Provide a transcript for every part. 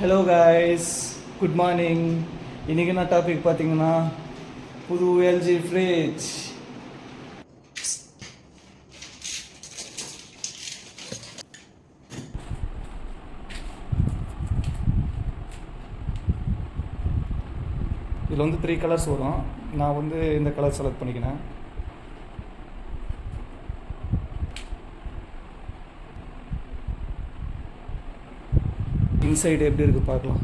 Hello guys, good morning. இன்றைக்கி என்ன topic பார்த்தீங்கன்னா, புது எல்ஜி ஃப்ரிட்ஜ். இதில் வந்து 3 கலர்ஸ் வரும். நான் வந்து இந்த கலர் செலக்ட் பண்ணிக்கினேன். இன்சைடு எப்படி இருக்குது பார்க்கலாம்.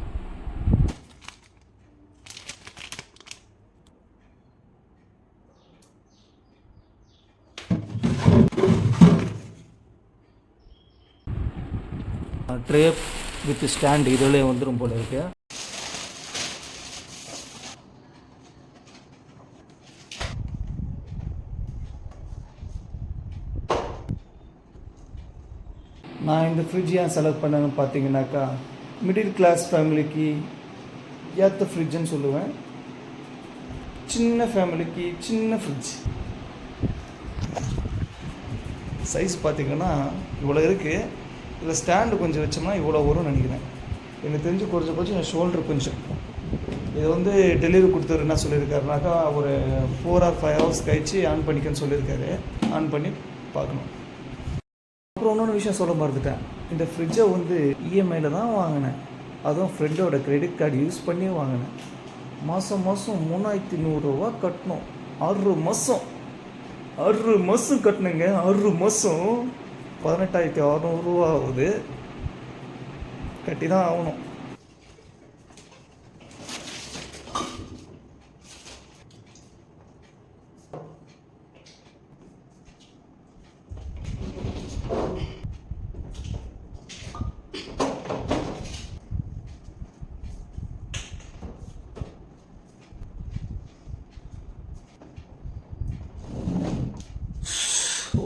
ட்ரே வித் ஸ்டாண்ட் இதில் வந்துடும் போல இருக்கு. நான் இந்த ஃப்ரிட்ஜ் ஏன் செலக்ட் பண்ணேன்னு பார்த்தீங்கன்னாக்கா, மிடில் கிளாஸ் ஃபேமிலிக்கு ஏற்ற ஃப்ரிட்ஜுன்னு சொல்லுவேன். சின்ன ஃபேமிலிக்கு சின்ன ஃப்ரிட்ஜ். சைஸ் பார்த்திங்கன்னா இவ்வளோ இருக்குது. இதில் ஸ்டாண்டு கொஞ்சம் வச்சோம்னா இவ்வளோ வரும்னு நினைக்கிறேன். எனக்கு தெரிஞ்சு கொஞ்சம் என் ஷோல்டர் கொஞ்சம். இது வந்து டெலிவரி கொடுத்தவர் என்ன சொல்லியிருக்காருனாக்கா, ஒரு 4 or 5 hours கழிச்சு ஆன் பண்ணிக்கன்னு சொல்லியிருக்காரு. ஆன் பண்ணி பார்க்கணும். அப்புறம் இன்னொன்று விஷயம் சொல்ல மறந்துட்டேன். இந்த ஃப்ரிட்ஜை வந்து இஎம்ஐயில் தான் வாங்கினேன். அதுவும் ஃப்ரெண்டோட கிரெடிட் கார்டு யூஸ் பண்ணி வாங்கினேன். மாதம் 3100 ரூபா கட்டணும். 6 மாதம் கட்டணுங்க. 6 மாதம் 18,600 ரூபா ஆகுது. கட்டி தான் ஆகணும்.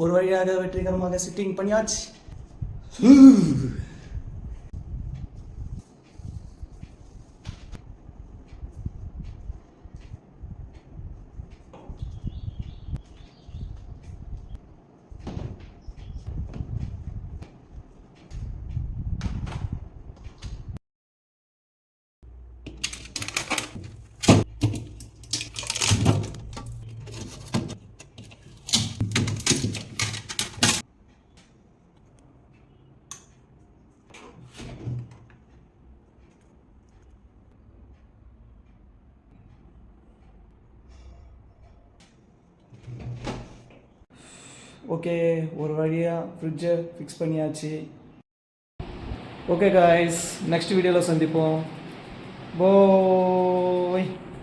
ஒரு வழியாக வெற்றிகரமாக சிட்டிங் பண்ணியாச்சு. ஓகே, ஒரு வழியாக ஃப்ரிட்ஜை ஃபிக்ஸ் பண்ணியாச்சு. ஓகே காய்ஸ், நெக்ஸ்ட் வீடியோவில் சந்திப்போம். போ.